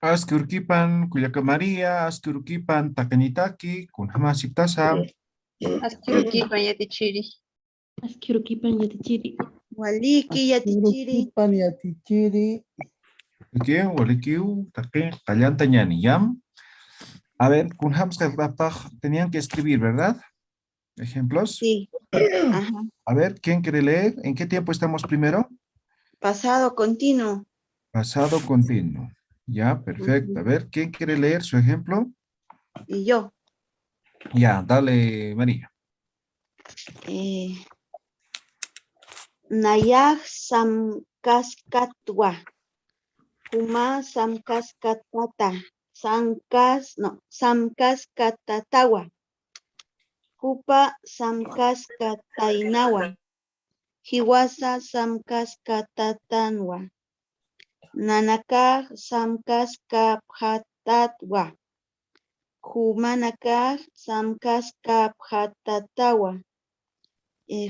Askurkipan Kuyaka María, Askurkipan Takanitaki, Kunhama Siptasa. Askurukipan yatichiri. Asquiruquipan yatichiri. Waliki yatichiri. Asquirukipan yatichiri. Aquí, Walikiu, Takin, Kallanta Ñani, ¿yam? A ver, Kunhams tenían que escribir, ¿verdad? Ejemplos. Sí. Ajá. A ver, ¿quién quiere leer? ¿En qué tiempo estamos primero? Pasado continuo. Pasado continuo. Ya, perfecto. A ver, ¿quién quiere leer su ejemplo? Y yo. Ya, dale, María. Nayak samkaskatwa. Kuma samkaskatata. Samkaskatatawa. Kupa samkaskatainawa. Hiwasa samkaskatatanwa. Nanaka samkaskaphatatwa. Humanaka samkaskaphatatawa.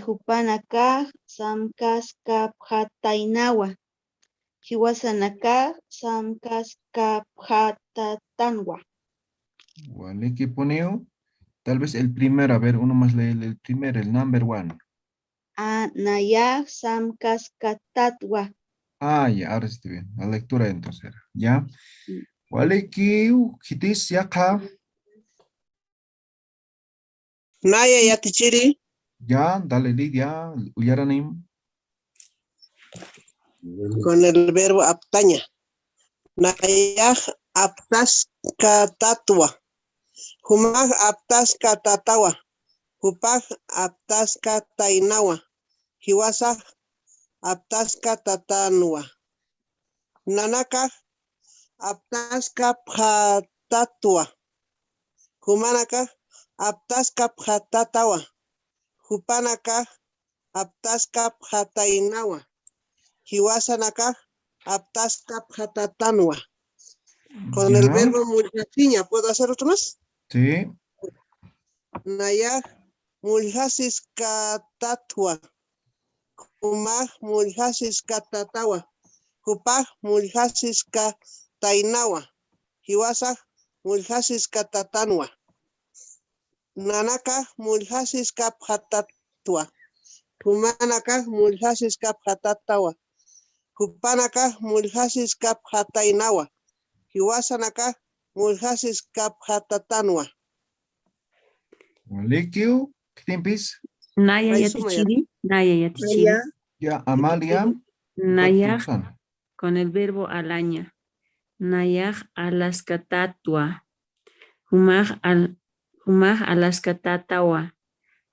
Hupanaka samkaskaphatainawa. Hiwasanaka samkaskaphatanwa. Waliki poneo. Tal vez el primero, a ver, uno más lee el primero, el number one. Naya samkaskatatwa. Ah, ya, ahora sí estoy bien. La lectura entonces era. Ya. Waliki, hitis, yaka. Naya yatichiri. Ya, dale, Lidia, Uyaranim. Con el verbo aptaña. Naya aptaskatatwa. Humag aptaskatatawa. Hupag aptaskatainawa. Hiwasa aptaskatatanwa. Nanaka aptaskaphatatwa. Humanaka aptaskaphatatawa. Hupanaka aptaskaphatinawa. Hiwasanaka aptaskapatatanwa. Con el Ya. verbo mulhasiña, ¿puedo hacer otro más? Sí. Naya mulhasiskatatwa. Humag mulhasiskatatawa. Hupag mulhasiskatainawa. Hiwasa mulhasiskatatanwa. Nanaka mulhasiskaphatatwa. Humanaka mulhasiskaphatatawa. Hupanaka mulhasiskapatainawa. Hiwasanaka mulhasiskapatatanwa. Waliki, Kitimpis. Naya Ahí suma ya. yatichiri. Naya yatichiri. Ya, Amalia. Naya Roxana. con el verbo alaña. Nayaj alaskatatua. Humaj alaskatatawa.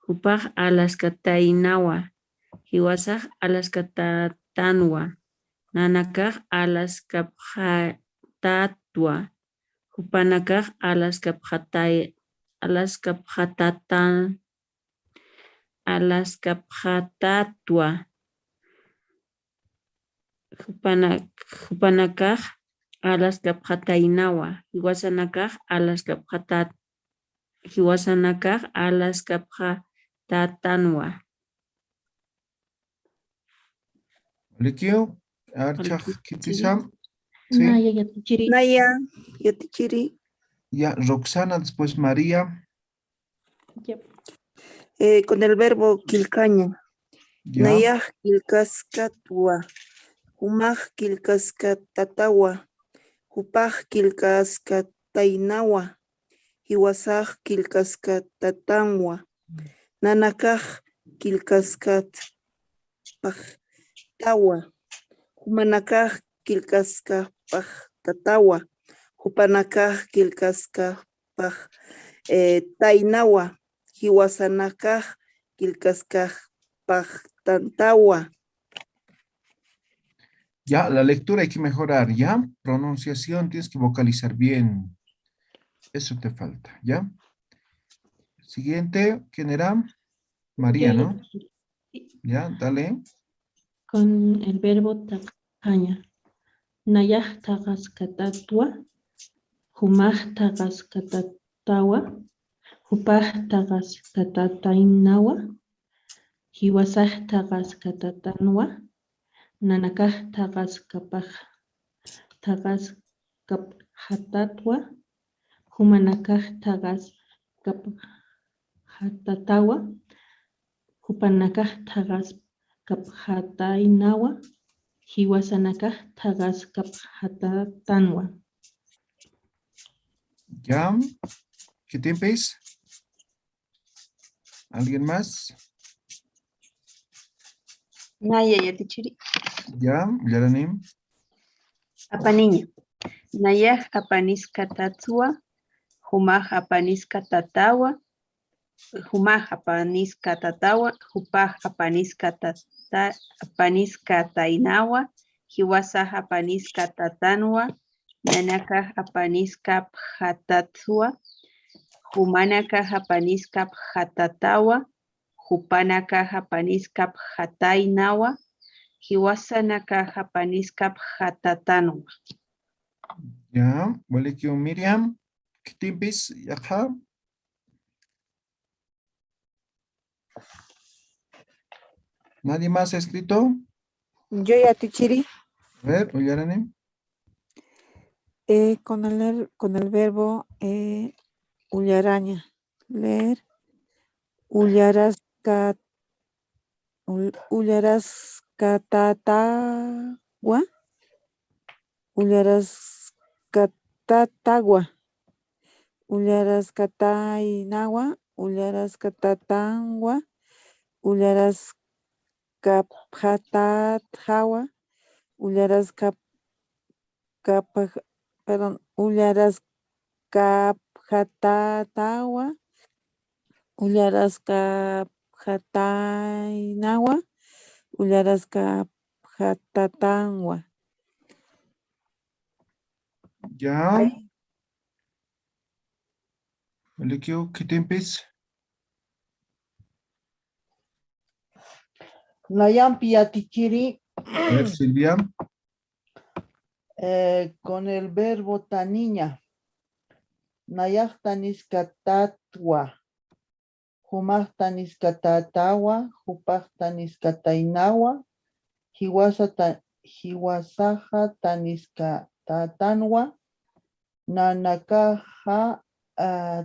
Hupaj alaskatainawa. Hiwasaj alaskatatanwa. Nanakaj alaskapjatatua. Hupanakaj alaskapjatatua. Hupanakaj alaskapjatainawa. Hiwasanakaj alaskapjatatanwa. Waliki, Archak, Kitisam. Sí. Naya yatichiri. Naya yatichiri. Ya, Roxana, después María. Yep. Con el verbo kilcaña. Ya. Naya kilkaskatwa. Humaj kilkaskatatawa. Hupaj kilkaskatainawa. Hiwasaj kilkaskatatanwa. Nanakaj kilkaskatpajtawa. Humanakaj kilkaskapajtatawa. Hupanakaj kilkaskapajtainawa. Hiwasanakaj kilkaskapajtantawa. Ya, la lectura hay que mejorar, ¿ya? Pronunciación, tienes que vocalizar bien. Eso te falta, ¿ya? Siguiente, ¿quién era? María, Ya ¿no? yatichiri. Ya, dale. Con el verbo tacaña. Nayaj tagaskatatua. Humaj tagaskatatawa. Hupaj tagaskatatainawa. Hiwasaj tagaskatatanwa. Nanakaj tagaskapaj hatatwa, humanakaj tagas kap hatatawa, hupanakaj tagas kap hatainawa, hiwasanakaj tagas kap hatatanwa. ¿Ya? ¿Qué tiempos? ¿Alguien más? Naya ya tichiri. ¿Ya? ¿Yaranim? Apaniña. Naya apaniska tatsua. Humaj apaniska tatawa. Humaj apaniska tatawa. Hupaj apaniska tainawa. Hiwasaj apaniska tatanwa. Nanaka apaniska hatatsua. Humanaka apaniska hatatawa. Hupanaka hapaniskap hatainawa, hiwasanaka hapaniskap hatatanwa. Ya, vale que Miriam, ¿qué tiempos? Ajá. ¿Nadie más ha escrito? Yo ya tichiri, A ver, Yaranim. con el verbo ullaraña, leer, ullaraskatatawa, ullaraskatatawa, ullaraskatainawa, ullaraskatatanwa, ullaraskaphatatjawa, ullaraskaphatatawa, ullaraskaphatinawa, ullaraskaphatatawa. Ya. Vale que ¿qué tiempos? Nayampi atichiri, A ver, Silvia. con el verbo taniña. Nayahtaniscatatwa. Humahtaniscatatawa. Hupahtaniscatainawa. Hiwasaja taniscatatanwa. Nanakaja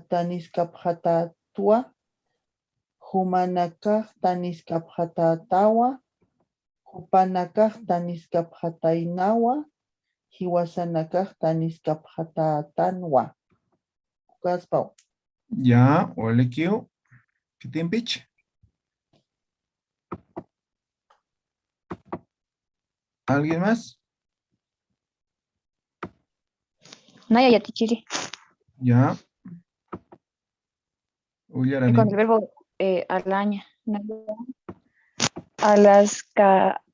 taniscaphatatwa. Humanakaj taniscaphatatawa. Hupanakaj taniscaphatainawa. Hiwasanakaj taniscaphatatanwa. Gaspao. Ya, vale que ¿qué tiempos? ¿Alguien más? Naya ya tichiri. Ya. Con Yaranim. el verbo alaña.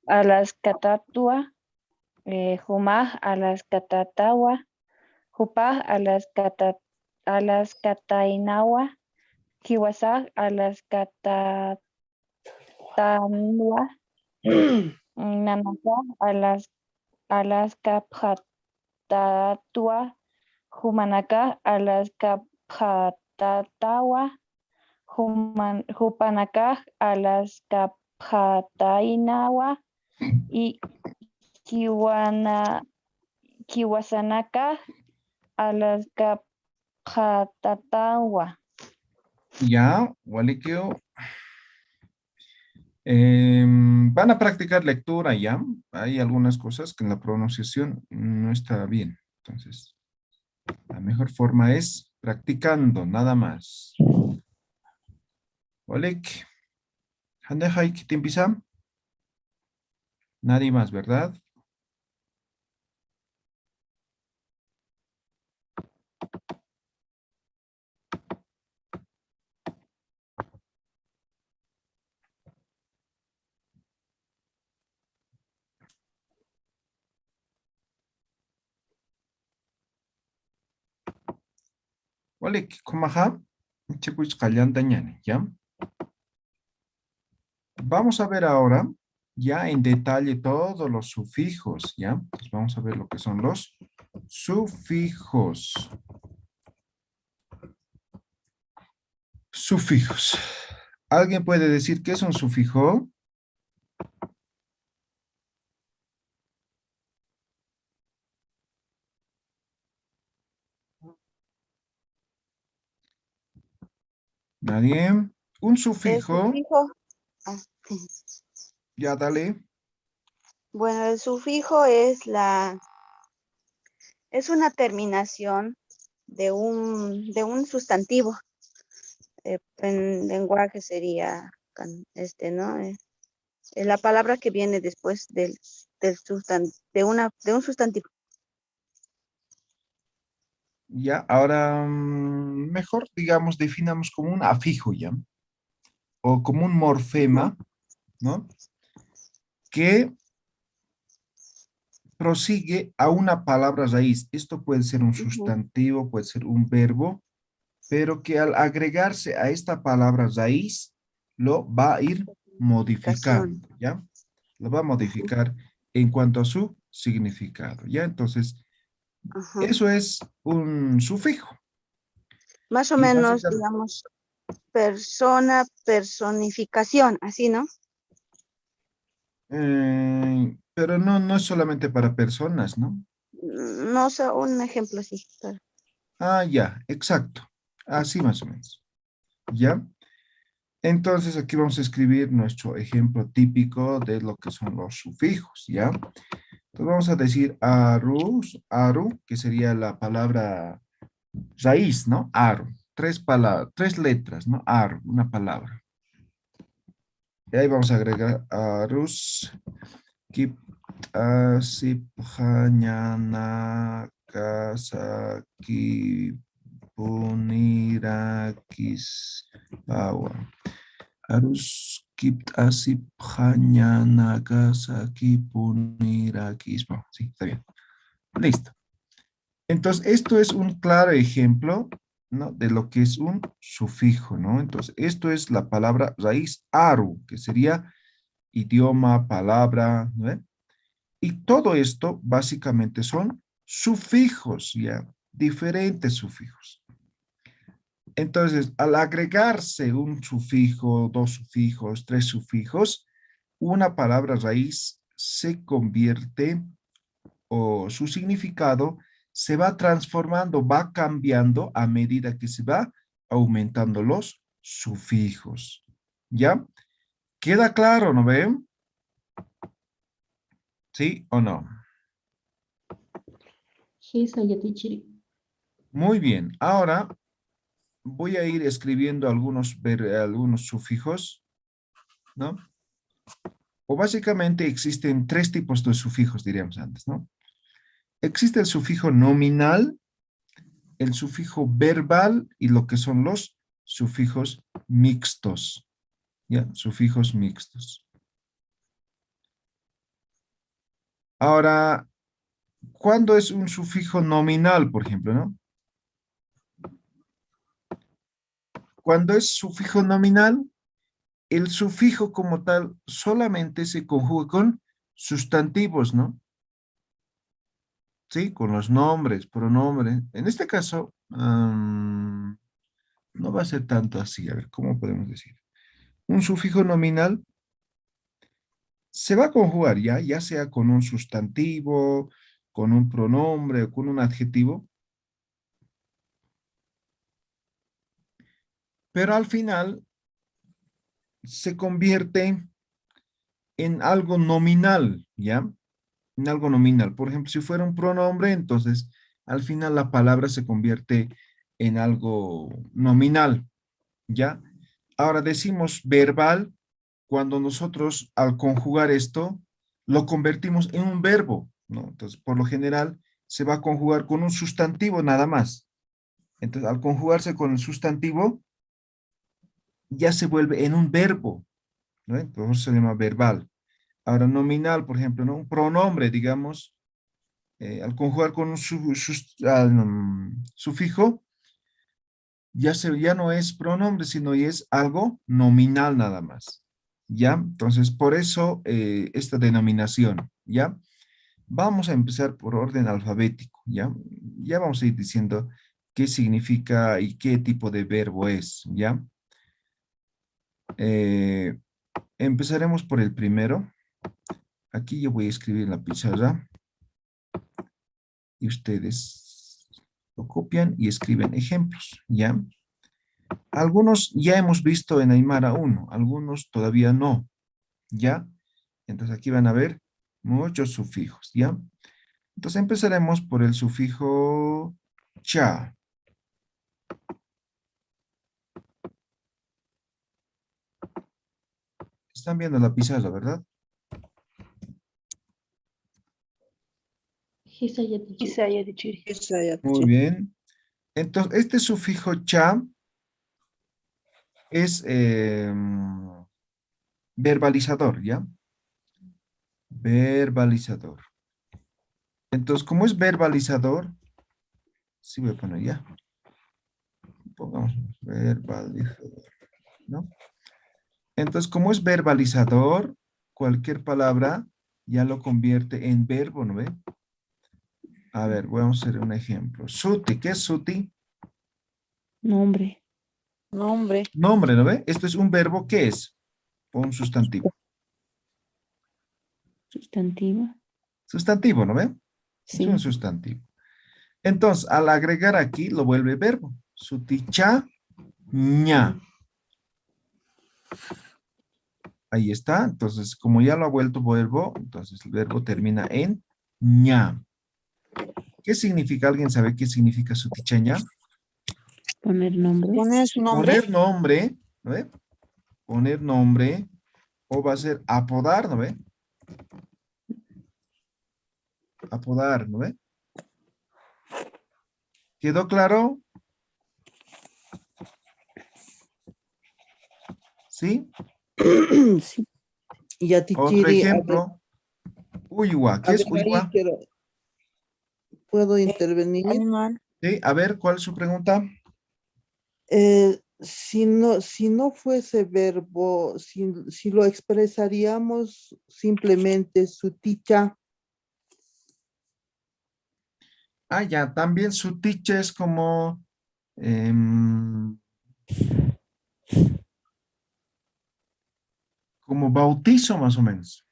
Alaskatatua. Humaj alaskatatawa. Hupaj alaskatainawa. Hiwasaj alaskatatanwa. Nanaka alaskaphatatawa. Humanaka alaskaphatatawa. Hupanaka alaskapatainawa. Y Kiwasanaka alaskaphatatawa. Ya, vale que van a practicar lectura ya. Hay algunas cosas que en la pronunciación no está bien. Entonces, la mejor forma es practicando, nada más. Vale. Handejai, ¿qué te empieza? Nadie más, ¿verdad? Vale, kumaha, chikuch kallantañani, ¿ya? Vamos a ver ahora ya en detalle todos los sufijos, ¿ya? Pues vamos a ver lo que son los sufijos. Sufijos. ¿Alguien puede decir qué es un sufijo? Nadie. Un El sufijo. sufijo, ah, Ya, dale. bueno, el sufijo es una terminación de un sustantivo. En lenguaje sería, ¿no? La palabra que viene después de un sustantivo. Ya, ahora mejor, digamos, definamos como un afijo, ¿ya? O como un morfema, ¿no? Que prosigue a una palabra raíz. Esto puede ser un Ujú. sustantivo, puede ser un verbo, pero que al agregarse a esta palabra raíz, lo va a ir Modificación. modificando, ¿ya? Lo va a Ujú. modificar en cuanto a su significado, ¿ya? Entonces, Ajá. eso es un sufijo. Más o Y menos, básicamente, digamos, persona, personificación, así, ¿no? pero no es solamente para personas, ¿no? No sé, un ejemplo así. Ah, ya, exacto. Así más o menos. ¿Ya? Entonces aquí vamos a escribir nuestro ejemplo típico de lo que son los sufijos, ¿ya? Entonces vamos a decir aru, que sería la palabra raíz, ¿no? Aru. Tres palabras, tres letras, ¿no? Aru, una palabra. Y ahí vamos a agregar arus, kip, asip, hañana, kasaki, punirakis, pawa. Harus kita asip hanya Nagasaki Punirakismo. Sí, está bien. Listo. Entonces, esto es un claro ejemplo, ¿no? De lo que es un sufijo, ¿no? Entonces, esto es la palabra raíz aru, que sería idioma, palabra, ¿no? Y todo esto básicamente son sufijos, ¿ya? Diferentes sufijos. Entonces, al agregarse un sufijo, dos sufijos, tres sufijos, una palabra raíz se convierte o su significado se va transformando, va cambiando a medida que se va aumentando los sufijos. ¿Ya? ¿Queda claro, no ven? ¿Sí o no? Hisa yatichiri. Muy bien. Ahora voy a ir escribiendo algunos sufijos, ¿no? O básicamente existen tres tipos de sufijos, diríamos antes, ¿no? Existe el sufijo nominal, el sufijo verbal y lo que son los sufijos mixtos. ¿Ya? Sufijos mixtos. Ahora, ¿cuándo es un sufijo nominal, por ejemplo, no? Cuando es sufijo nominal, el sufijo como tal solamente se conjuga con sustantivos, ¿no? Sí, con los nombres, pronombres. En este caso, no va a ser tanto así. A ver, ¿cómo podemos decir? Un sufijo nominal se va a conjugar ya sea con un sustantivo, con un pronombre o con un adjetivo, pero al final se convierte en algo nominal, ¿ya? En algo nominal. Por ejemplo, si fuera un pronombre, entonces al final la palabra se convierte en algo nominal, ¿ya? Ahora decimos verbal cuando nosotros al conjugar esto lo convertimos en un verbo, ¿no? Entonces, por lo general se va a conjugar con un sustantivo nada más. Entonces, al conjugarse con el sustantivo, ya se vuelve en un verbo, ¿no? Entonces se llama verbal. Ahora, nominal, por ejemplo, ¿no? Un pronombre, digamos, al conjugar con un sufijo, ya no es pronombre, sino ya es algo nominal nada más. ¿Ya? Entonces, por eso esta denominación, ¿ya? Vamos a empezar por orden alfabético, ¿ya? Ya vamos a ir diciendo qué significa y qué tipo de verbo es, ¿ya? Empezaremos por el primero. Aquí yo voy a escribir en la pizarra y ustedes lo copian y escriben ejemplos, ¿ya? Algunos ya hemos visto en Aymara 1, algunos todavía no, ¿ya? Entonces aquí van a ver muchos sufijos, ¿ya? Entonces empezaremos por el sufijo cha. Están viendo la pizarra, ¿verdad? Hisayatichiri. Muy bien. Entonces, este sufijo cha es verbalizador, ¿ya? Verbalizador. Entonces, como es verbalizador, sí voy a poner ya. Pongamos verbalizador, ¿no? Entonces, como es verbalizador, cualquier palabra ya lo convierte en verbo, ¿no ve? A ver, vamos a hacer un ejemplo. Suti, ¿qué es suti? Nombre. Nombre. Nombre, ¿no ve? Esto es un verbo, ¿qué es? Un sustantivo. Sustantivo. Sustantivo, ¿no ve? Es un Sí. sustantivo. Entonces, al agregar aquí, lo vuelve verbo. Suticha, ña. Ahí está. Entonces, como ya lo ha vuelto verbo, entonces el verbo termina en ña. ¿Qué significa? ¿Alguien sabe qué significa suticha ña? Poner nombre. ¿Poner su nombre? Poner nombre, ¿no ve? Poner nombre, o va a ser apodar, ¿no ve? Apodar, ¿no ve? ¿Quedó claro? ¿Sí? Sí. Y a Otro Tichiri, ejemplo. Uywa. ¿Qué a es ver, ahí uywa? puedo intervenir. Animal. Sí, a ver, ¿cuál es su pregunta? Si no fuese verbo, si lo expresaríamos simplemente su ticha, Ah, ya, también su ticha es como, em, como bautizo más o menos.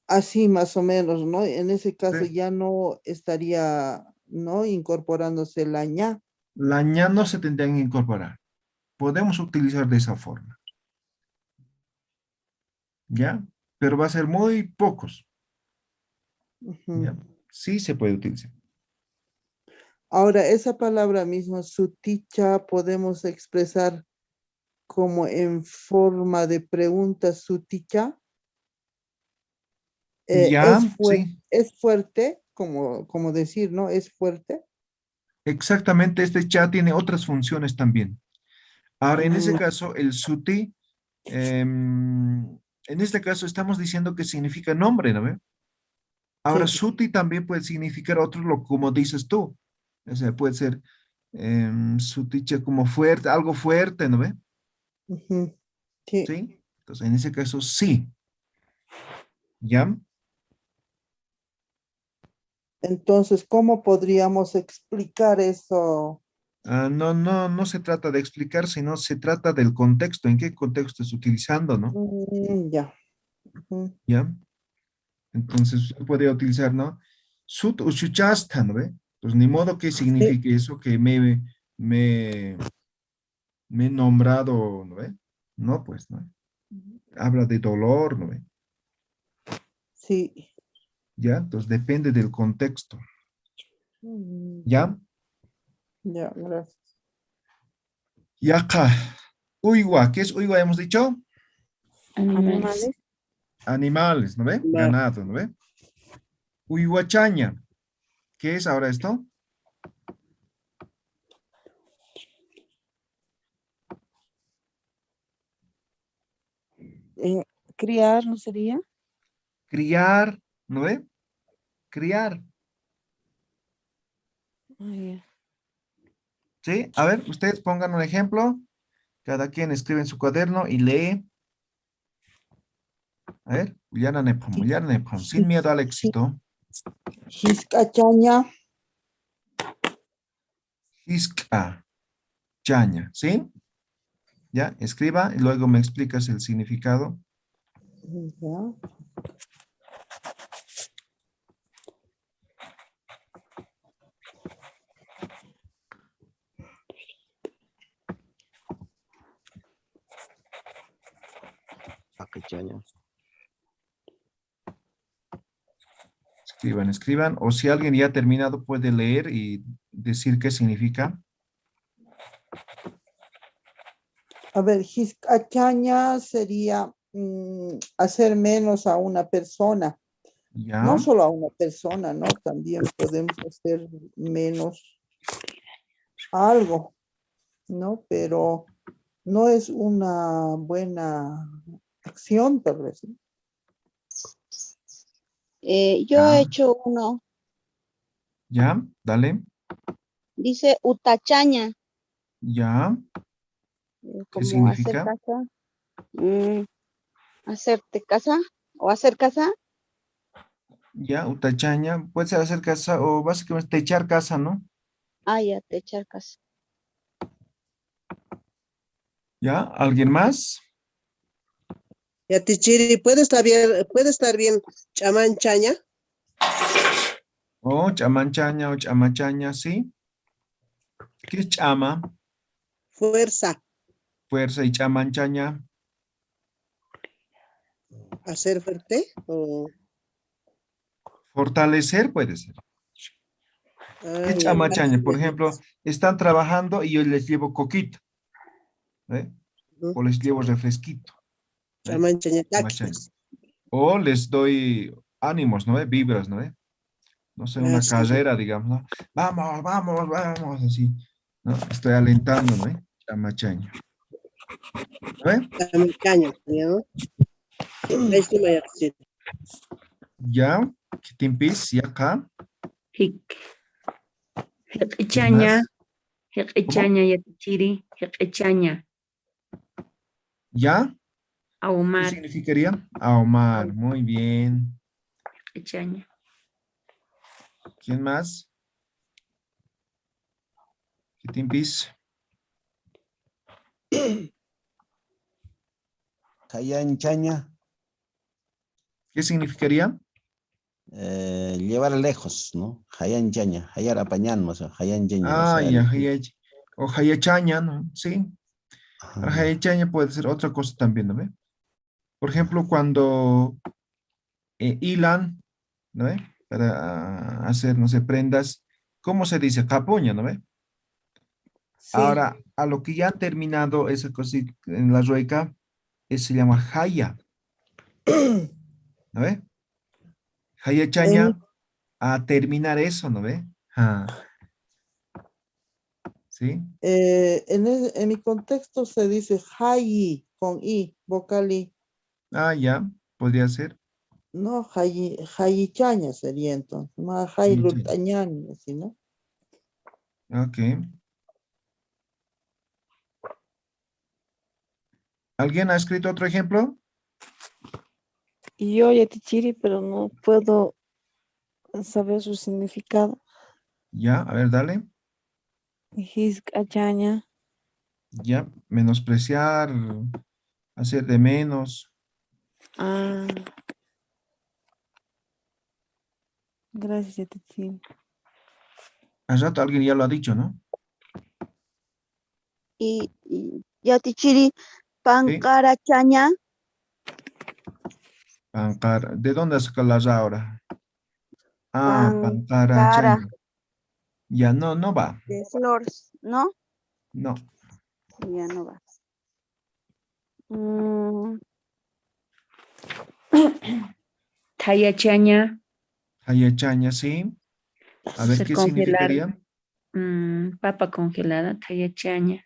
así más o menos, ¿no? En ese caso Sí. ya no estaría, ¿no? Incorporándose la ña. La ña no se tendrían que incorporar. Podemos utilizar de esa forma, ¿ya? Pero va a ser muy pocos, Ujú. ¿ya? Sí se puede utilizar. Ahora, esa palabra misma, su ticha, podemos expresar como en forma de pregunta, su ticha. Ya, sí, Es fuerte, como decir, ¿no? Es fuerte. exactamente. Este cha tiene otras funciones también. Ahora, en ese Mm, caso, el suti, en este caso estamos diciendo que significa nombre, ¿no ve? Ahora, sí. suti también puede significar otro, lo como dices tú. O sea, puede ser sutiche como fuerte, algo fuerte, ¿no ve? Ujú, sí. Sí. Entonces, en ese caso, sí. ¿Ya? Entonces, ¿cómo podríamos explicar eso? Ah, no, no, no se trata de explicar, sino se trata del contexto, en qué contexto estás utilizando, ¿no? Ya. Ujú, ¿Ya? Entonces, se podría utilizar, ¿no? Sut uchuchasta, ¿no ve? Pues ni modo que sí, signifique eso que me, me he nombrado, ¿no ve? No, pues, ¿no? Habla de dolor, ¿no ve? sí. ¿Ya? Entonces, depende del contexto, ¿ya? Ya, gracias. Y acá, uywa, ¿qué es uywa? Hemos dicho Animales. Animales. animales, ¿no ve? Va. Ganado, ¿no ve? Uywachaña, ¿qué es ahora esto? Criar, ¿no sería? Criar, ¿no ve? Criar, Ah, ya. ¿sí? A ver, ustedes pongan un ejemplo. Cada quien escribe en su cuaderno y lee. A ver, Ullana Nepal, sin miedo al éxito. Jiscachaña. Iska, chaña, ¿sí? Ya, escriba y luego me explicas el significado. Ya. Yaquichaña. Escriban, escriban. O si alguien ya ha terminado, puede leer y decir qué significa. A ver, Hiskachaña sería hacer menos a una persona. Ya. No solo a una persona, ¿no? También podemos hacer menos algo, ¿no? Pero no es una buena acción, tal vez, ¿no? Yo he Ya. hecho uno, Ya, dale. dice utachaña, Ya. ¿Qué como hacer significa? casa, hacerte casa o hacer casa. Ya, utachaña. Puede ser hacer casa o básicamente techar casa, ¿no? Ya, techar casa. Ya, ¿alguien más? Yatichiri, puede estar bien chamanchaña, O chamanchaña o chamachaña, ¿sí? ¿Qué es chama? fuerza, Fuerza y chamanchaña. hacer fuerte, o Fortalecer puede ser. ¿Qué es ya, chamachaña? Por fácil. ejemplo, están trabajando y yo les llevo coquito, ¿eh? Ujú. O les llevo refresquito, ¿eh? Chamanchaña, Chamachaña. taquis. O les doy ánimos, ¿no? Vibras, ¿no? No sé, una Sí. carrera, digamos, ¿no? Vamos, vamos, vamos, así, ¿no? Estoy alentando, ¿no? Chamachaña. ¿No? Chamanchaña, ¿no? Ahí sí me yatichiri. Ya, Kitimpis, y acá. Hik. ¿Quién Hikichaña. más? Hikichaña yatichiri. Hikichaña. ¿Ya? ¿Qué Ahumar. significaría? Ahumar, muy bien. Hikichaña. ¿Quién más? Kitimpis. Hayanchaña, ¿Qué significaría? llevar lejos, ¿no? Hayanchaña, hayar apañan, o sea, hayanchaña, o sea, Ya, hayach. O hayachaña, ¿no? Sí. ajá, Ahora, ya. hayachaña puede ser otra cosa también, ¿no ve? Por ejemplo, cuando hilan, ¿no ve? Para hacer, no sé, prendas, ¿cómo se dice? Capuña, ¿no ve? Sí. Ahora, a lo que ya han terminado esa cosita en la rueca, se llama jaya, ¿no ve? En mi, Hayachaña, a terminar eso, ¿no ve? Ah, ¿sí? en mi contexto se dice hayi con i, vocal i. Ya, podría ser. No, hayichaña sería entonces. Más Hayachaña. haylutañani, así, ¿no? Ok. ¿Alguien ha escrito otro ejemplo? Y yo yatichiri, pero no puedo saber su significado. Ya, a ver, dale. Hiskachaña. Ya, menospreciar, hacer de menos. Ah, gracias, yatichiri. Al rato alguien ya lo ha dicho, ¿no? Y yatichiri, Sí. pancarachaña, Pancar. ¿De dónde saca la ra ahora? pancara Pancarachaña. Ya, no, no va. de flores, ¿no? No. Ya no va. Mm, Tayachaña. Hayachaña, sí. A ver, Hacer ¿qué congelar. significaría? Papa congelada. Tayachaña.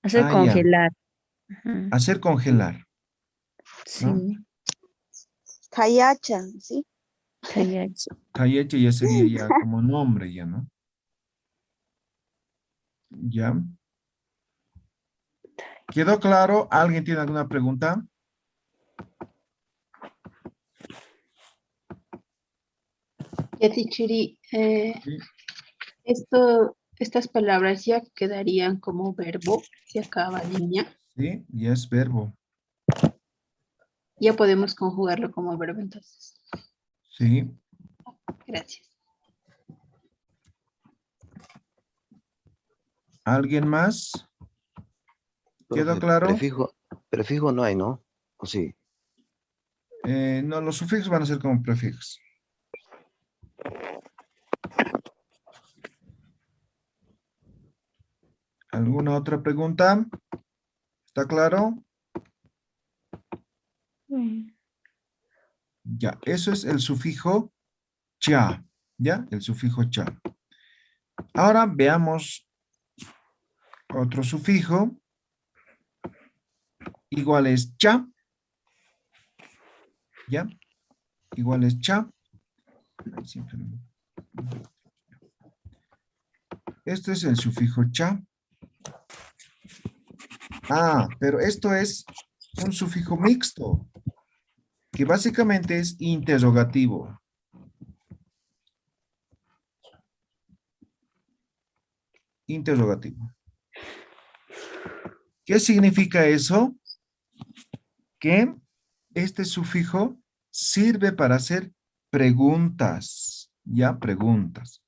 Hacer Ya. congelar. Ajá. Hacer congelar, ¿no? Sí. tayacha, ¿sí? Tayacha. Hayacha ya sería ya como nombre, ya, ¿no? Ya. ¿Quedó claro? ¿Alguien tiene alguna pregunta? Yatichiri, Sí. estas palabras ya quedarían como verbo, si acaba línea. Sí, ya es verbo. Ya podemos conjugarlo como verbo entonces. Sí. Gracias. ¿Alguien más? ¿Quedó Profe, claro? prefijo no hay, ¿no? ¿O sí? No, los sufijos van a ser como prefijos. ¿Alguna otra pregunta? ¿Está claro? Ya, eso es el sufijo cha. ¿Ya? El sufijo cha. Ahora veamos otro sufijo. Igual es cha. ¿Ya? Igual es cha. Ahí siempre me- Este es el sufijo cha. Ah, pero esto es un sufijo mixto, que básicamente es interrogativo. Interrogativo. ¿Qué significa eso? Que este sufijo sirve para hacer preguntas. Ya, preguntas.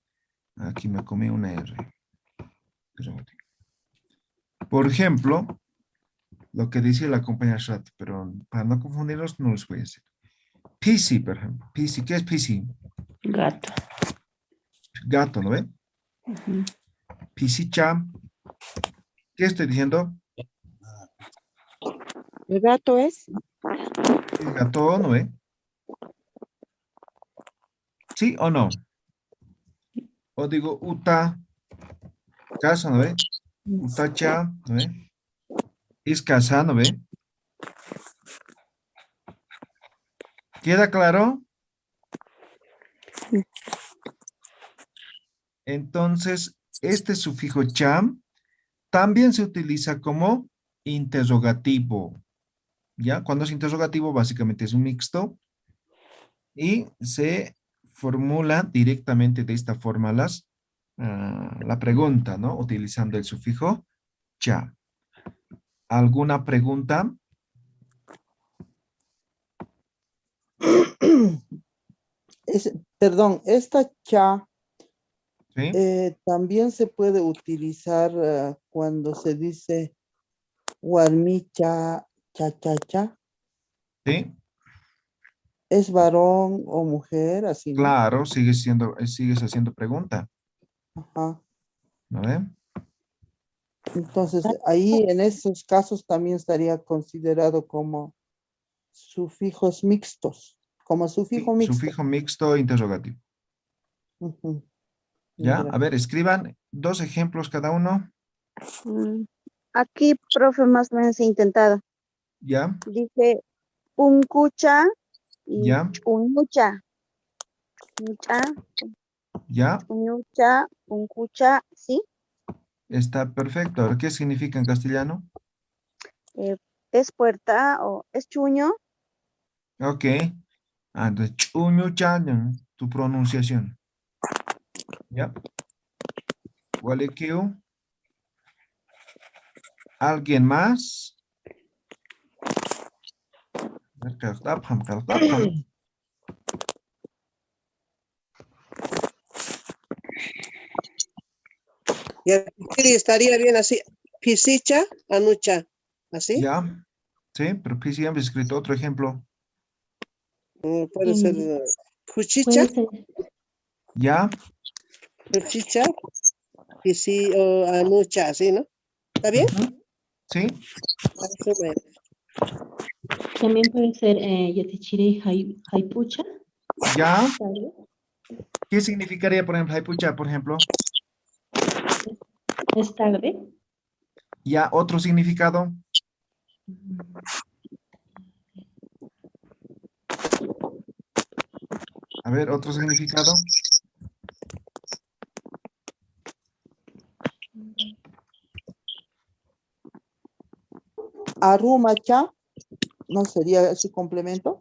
Aquí me comí una R. Por ejemplo, lo que dice la compañera Schratt, pero para no confundirlos no los voy a decir. PC, por ejemplo. PC, ¿qué es PC? Gato. Gato, ¿no ve? Ujú. PC cha. ¿Qué estoy diciendo? ¿El gato es? El gato, ¿no ve? ¿Sí o no? O digo uta, casa, ¿no ve? Utacha, ¿no ve? Es casa, ¿no ve? ¿Queda claro? Entonces, este sufijo cha también se utiliza como interrogativo. ¿Ya? Cuando es interrogativo, básicamente es un mixto y se formula directamente de esta forma la pregunta, ¿no? Utilizando el sufijo cha. ¿Alguna pregunta? Perdón, esta cha ¿Sí? también se puede utilizar cuando se dice Warmicha, cha, cha, cha. ¿Sí? ¿Es varón o mujer? Así, ¿no? Claro, sigues haciendo pregunta, Ajá. ¿no ve? Entonces, ahí en esos casos también estaría considerado como sufijos mixtos, como sufijo Sí, mixto. sufijo mixto interrogativo. Ujú. ¿Ya? Ya. A ver, escriban 2 ejemplos cada uno. Mm, Aquí, profe, más o menos he intentado. ¿Ya? Dice puncucha y ¿Ya? chuñucha. Chuñucha, ¿Ya? chuñucha, puncucha, ¿sí? Está perfecto. Ahora, ¿qué significa en castellano? Eh, ¿Es puerta o es chuño? Ok. Entonces, chuñuchan, tu pronunciación. ¿Ya? Gualequeo. ¿Alguien más? A ver, Kartapam. Ya, sí, estaría bien así. Pisicha, anucha. ¿Así? ¿Ya? Sí, pero pues sí hemos escrito otro ejemplo. Puede ser puchicha, Puede ser. ¿Ya? puchicha, pisi o anucha, así, ¿no? ¿Está bien? Ujú. ¿Sí? Más o menos. También puede ser yatichiri haipucha. ¿Ya? ¿Sabe? ¿Qué significaría, por ejemplo, Haipucha, por ejemplo? Es tarde. ¿Ya? ¿Otro significado? A ver, otro significado. Arumacha, ¿no sería su complemento?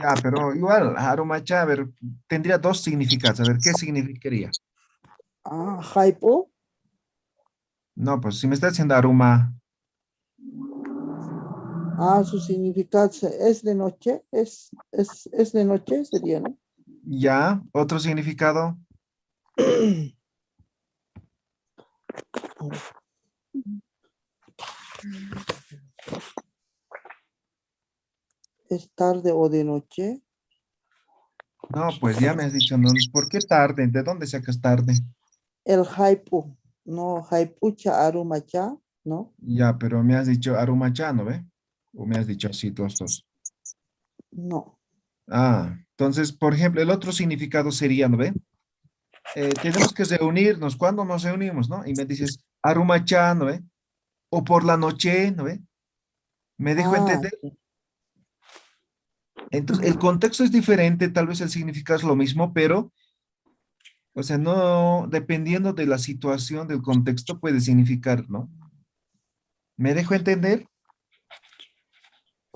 Ya, pero igual, Arumacha, a ver, tendría 2 significados. A ver, ¿qué significaría? Ah, Haipo. No, pues si me está diciendo Aruma, Ah, su significado es de noche, es de noche, sería, ¿no? ¿ya? ¿Otro significado? ¿Es tarde o de noche? No, pues ya me has dicho, no, ¿por qué tarde? ¿De dónde sacas tarde? El haipu. No, haipucha arumacha, ¿no? Ya, pero me has dicho arumacha, ¿no ve? O me has dicho así, dos. No. Ah, entonces, por ejemplo, el otro significado sería, ¿no ve? Tenemos que reunirnos. ¿Cuándo nos reunimos, no? Y me dices, arumacha, ¿no ve? O por la noche, ¿no ve? ¿Me dejo Ah, entender? Entonces, el contexto es diferente, tal vez el significado es lo mismo, pero, o sea, no, dependiendo de la situación, del contexto, puede significar, ¿no? ¿Me dejo entender?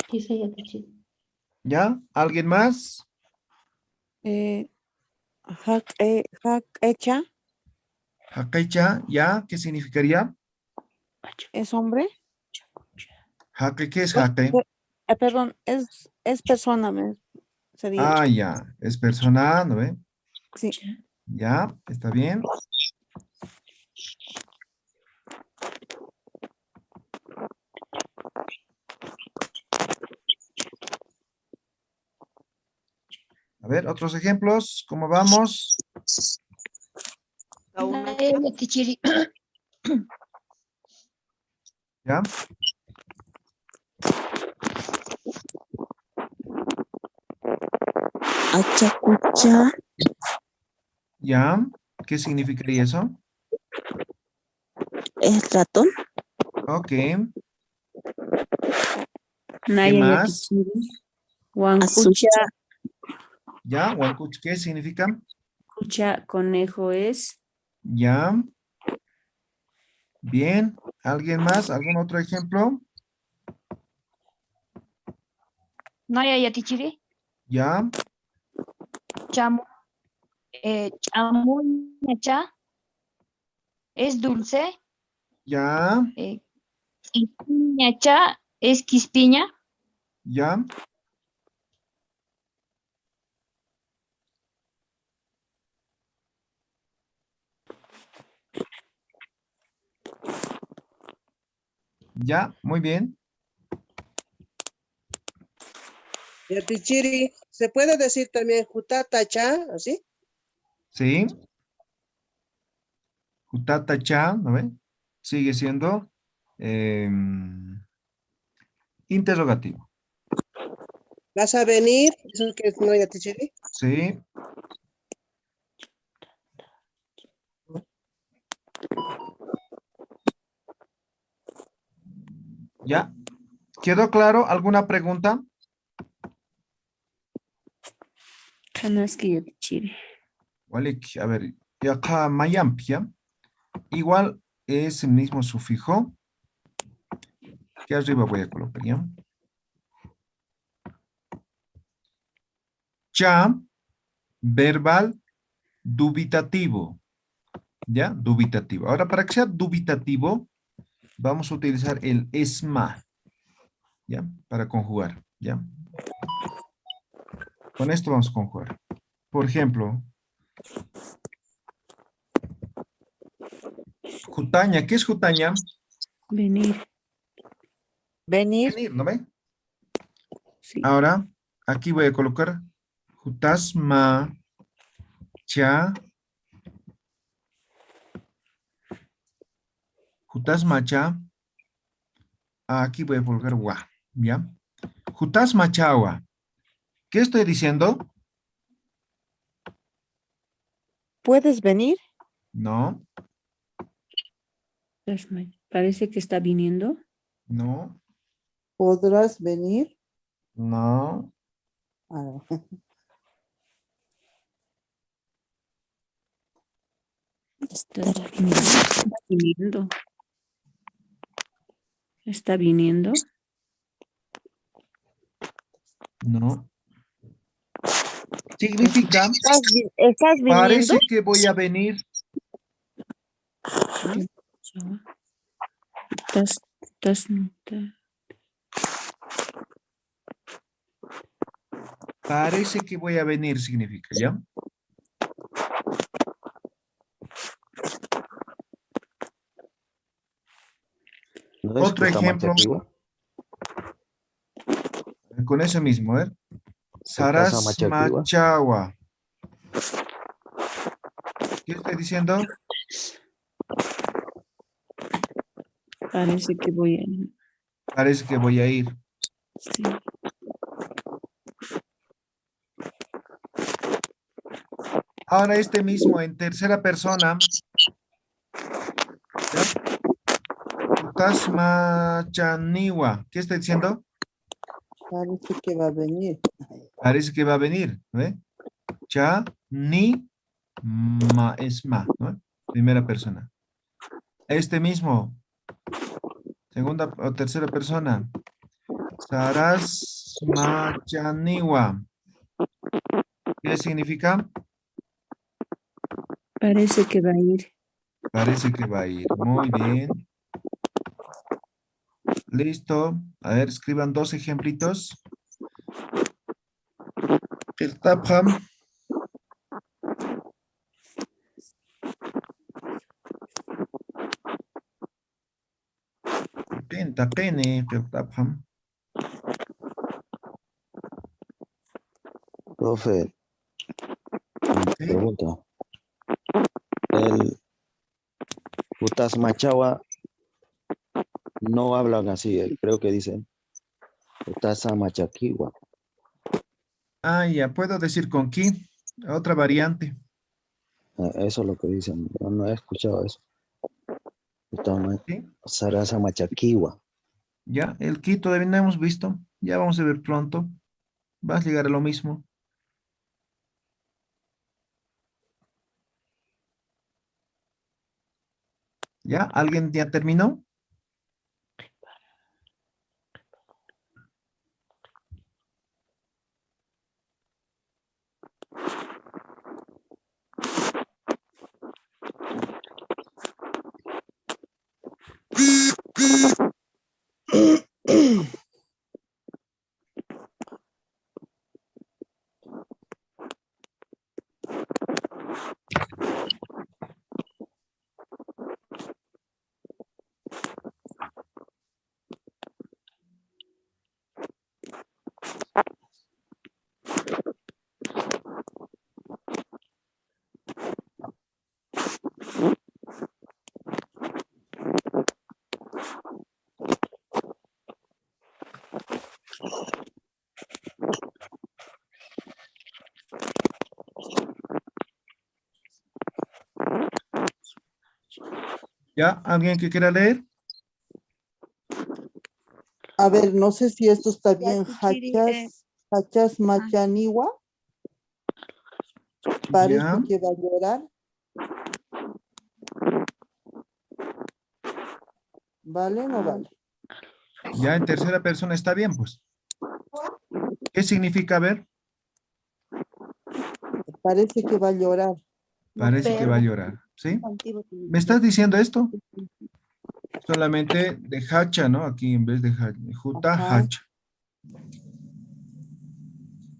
Sí, sí, ya te chido. ¿Ya? ¿Alguien más? Hecha Jaquecha, ¿ya? ¿Qué significaría? es hombre. Jaque, ¿qué es Pues, jaque? perdón, es persona, sería. Ah, ya, es persona, ¿no ve? Sí. Ya, está bien. A ver, otros ejemplos, ¿cómo vamos? Ya te chiri. ¿Ya? Achacucha. ¿Ya? ¿Qué significaría eso? ¿Es ratón? Ok, ¿qué Naya más? Yatichiri. Huancucha, Azucha. ¿Ya? Huancuch, ¿qué significa? conejo es. ¿Ya? Bien. ¿Alguien más? ¿Algún otro ejemplo? Naya Yatichiri. ¿Ya? Chamu. Chamuñacha es dulce. ¿Ya? Quispiñacha es quispiña. ¿Ya? ¿Ya? Muy bien. Yatichiri, ¿se puede decir también jutatacha, así? Sí. Jutata cha, ¿no ve? Sigue siendo interrogativo. ¿Vas a venir? ¿Eso que es no Yatichiri? Sí. ¿Ya? ¿Quedó claro? ¿Alguna pregunta? Kanaski Yatichiri. Walik, a ver, y acá mayampia, igual es el mismo sufijo que arriba voy a colocar, ¿ya? Cha, verbal, dubitativo, ¿ya? Dubitativo. Ahora, para que sea dubitativo, vamos a utilizar el esma, ¿ya? Para conjugar, ¿ya? Con esto vamos a conjugar. Por ejemplo, jutaña, ¿qué es jutaña? Venir. Venir. Venir, ¿no ve? Sí. Ahora, aquí voy a colocar jutasma, cha, jutasma, cha. Aquí voy a colocar wa, ¿ya? Jutasma, chawa. ¿Qué estoy diciendo? ¿Puedes venir? No, Parece que está viniendo. no, ¿Podrás venir? no. Ah, Está viniendo. Está viniendo. Está viniendo. No. Significa, ¿Estás viniendo? parece que voy a venir. Parece que voy a venir, significa, ¿ya? ¿No es Otro ejemplo. jutamachativo? con eso mismo, a ver. Saras Machaquiwa. machawa. ¿Qué estoy diciendo? Parece que voy a... Parece que voy a ir. Sí. Ahora este mismo en tercera persona. ¿Ya? Tasmachaniwa. ¿Qué estoy diciendo? Parece que va a venir. Parece que va a venir. ¿Ve? Cha, ni, ma, es ma, ¿no? Primera persona. Este mismo. Segunda o tercera persona. Saras machaniwa. ¿Qué significa? Parece que va a ir. Parece que va a ir. Muy bien. Listo. A ver, escriban 2 ejemplitos. El tapham. Pene, el tapham. Profe, Sí. pregunta. El Utas Machawa no hablan así, creo que dicen Utas Machaquiwa. Ah, ya, puedo decir con ki. Otra variante. Eso es lo que dicen. Yo no he escuchado eso. ¿Sí? Sarasa Machaquiwa. Ya, el ki todavía no hemos visto. Ya vamos a ver pronto. Vas a llegar a lo mismo. ¿Ya? ¿Alguien ya terminó? ¿Ya? ¿Alguien que quiera leer? A ver, no sé si esto está bien. Chiri, Hachas Machaniwa. Parece Ya. que va a llorar. ¿Vale o no vale? Ya en tercera persona está bien, pues. ¿Qué significa ver? Parece que va a llorar. Parece que va a llorar. ¿Sí? ¿Me estás diciendo esto? Solamente de hacha, ¿no? Aquí en vez de juta, Ajá. hacha.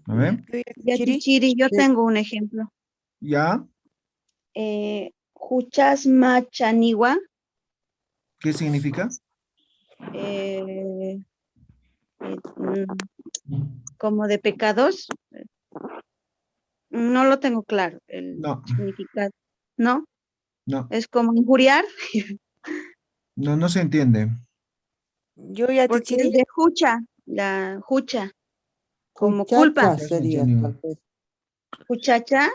¿A ver? Ya, Chiri, yo Sí. tengo un ejemplo. ¿Ya? Juchas machaniwa, ¿Qué significa? Como de pecados. No lo tengo claro el No, significado. ¿No? no, Es como injuriar, no se entiende. Yo ya te porque es chiri. de jucha, la jucha, como culpa. Huchacha sería, tal vez. Juchacha,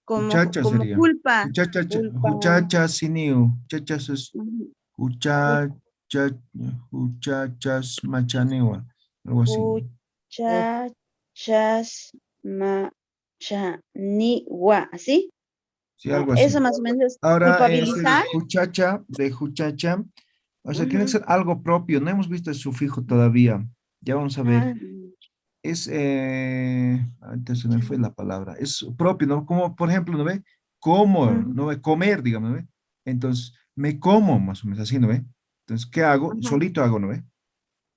Muchacha como sería. culpa. Muchacha, Culpa. muchacha siniu. Muchachas es Ujú. muchachas machanewa. Algo así. Muchachas machaniwa, ¿así? Sí, algo así. Eso más o menos es Ahora es el culpabilizar. muchacha, de muchacha. O sea, tiene que Ujú. ser algo propio. No hemos visto el sufijo todavía. Ya vamos a ver. Ah, Es, antes se me fue la palabra. Es propio, ¿no? Como, por ejemplo, ¿no ve? Como, ujú, ¿no ve? Comer, digamos, ¿no ve? Entonces, me como, más o menos así, ¿no ve? Entonces, ¿qué hago? ajá, Solito hago, ¿no ve?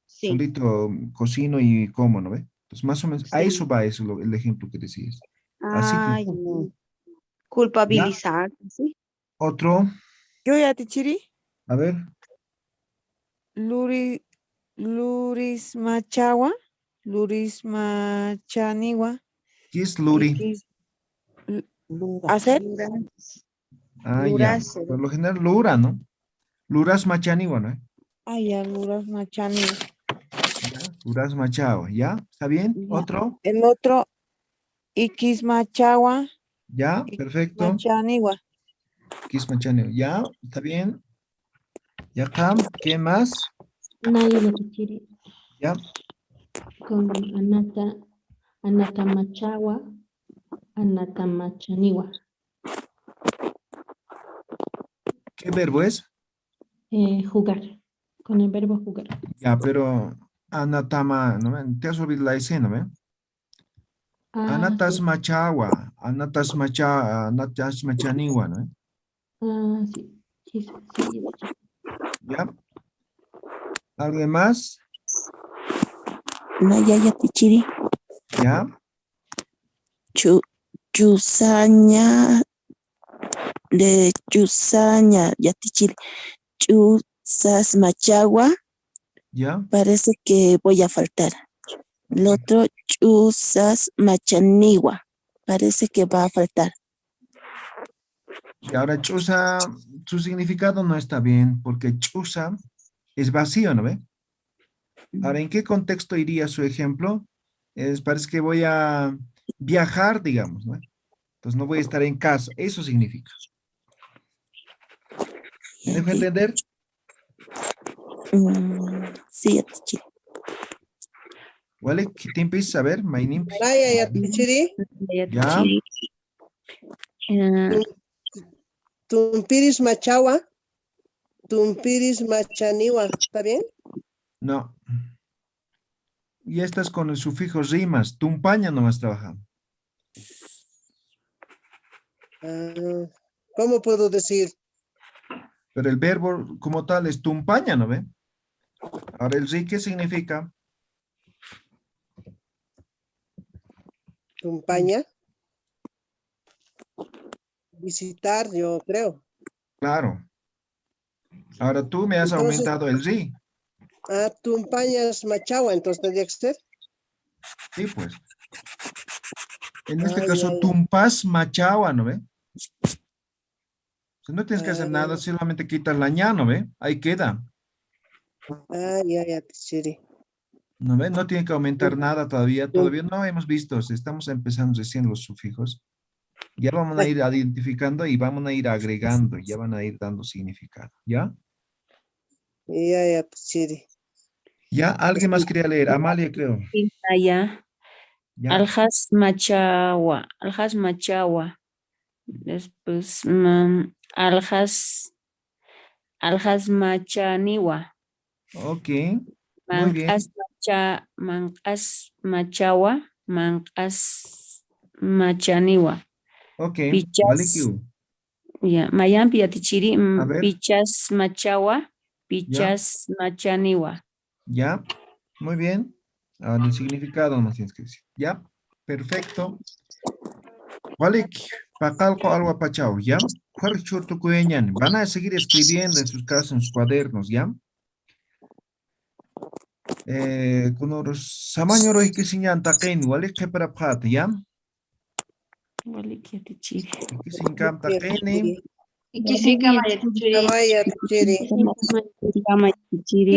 sí, Solito cocino y como, ¿no ve? Entonces, más o menos, a eso sí. va eso, el ejemplo que decías. Así, pues. Ay, Ujú. ¿Ya? culpabilizar, ¿sí? Otro, Yo ya te chiri. a ver. Luris Machawa. Luris Machaniwa. ¿Qué es luri? X, Lura. ¿hacer? Ah, ya. Lurácero. Por lo general, lura, ¿no? Luras machaniwa, ¿no? Ah, ya, Luras Machaniwa. Ya, luras machao, ¿ya? ¿Está bien? Ya. ¿Otro? El otro, X Machawa. ¿Ya? X Perfecto. Machaniwa. Kis machaniwa, ¿ya? ¿Está bien? ¿Ya está? ¿Qué más? Nayela Tichiri ¿Ya? con Anatamachawa, Anatamachaniwa. ¿Qué verbo es? Jugar, con el verbo jugar. Ya, pero anatama, ¿no ven? Te has olvidado la escena, ¿no ven? Anatas Sí. machawa, anatas machaniwa, ¿no? Sí, sí, sí. ¿Ya? ¿Alguien más? Nayaya Tichiri. ¿Ya? Chusaña. De Chusaña Yatichiri. Chusas Machagua. ¿Ya? Parece que voy a faltar. El otro, Chusas Machaniwa. Parece que va a faltar. Y ahora chusa, su significado no está bien, porque chusa es vacío, ¿no ve? Ahora, ¿en qué contexto iría su ejemplo? Parece que voy a viajar, digamos, ¿no? Entonces no voy a estar en casa. Eso significa. ¿Me dejo entender? Sí, Yatichiri. ¿Vale? ¿Qué te empiezas a ver? Mainim. Nayaya Tichiri, Ya. Tumpiris Machawa, Tumpiris Machaniwa, ¿está bien? No. Y estás con el sufijo rimas. Tumpaña nomás trabajando. Ah, ¿cómo puedo decir? Pero el verbo como tal es tumpaña, ¿no ve? Ahora el ri, ¿qué significa? Tumpaña. Visitar, yo creo. Claro. Ahora tú me has Entonces- aumentado el ri. Tumpañas Machawa, entonces tendría que ser. Sí, pues. En este Ah, caso, ya, ya. tumpas machawa, ¿no ve? O sea, no tienes que hacer Ah. nada, solamente quitas la ña, ¿no ve? Ahí queda. Ya, Tichiri. ¿No ve? No tiene que aumentar nada todavía. Todavía no hemos visto. Estamos empezando recién los sufijos. Ya vamos a ir identificando y vamos a ir agregando. Ya van a ir dando significado. ¿Ya? Ya, Tichiri. ¿Ya? ¿Alguien más quería leer? Amalia, creo. Naya. ¿Ya? Aljas Machawa. Después, Aljas Machaniwa. Ok. Muy bien. Mankas Machawa. Mankas Machaniwa. Ok. Pichas. Vale, Q. Ya, Mayampi Atichiri. A ver. Pichas Machawa. Pichas Machaniwa. ¿Ya? Muy bien. Ahora el significado no tienes que decir. ¿Ya? Perfecto. Vale, Pacalco algo pachao, ¿ya? Van a seguir escribiendo en sus casas, en sus cuadernos, ¿ya? Con los samañoro y que señan taquen, ¿vale? ¿Qué para pata, ya? Vale, que Atichiri. Que sin cam taquen, Y que sí, Tichiri. Amaya Tichiri. Atichiri.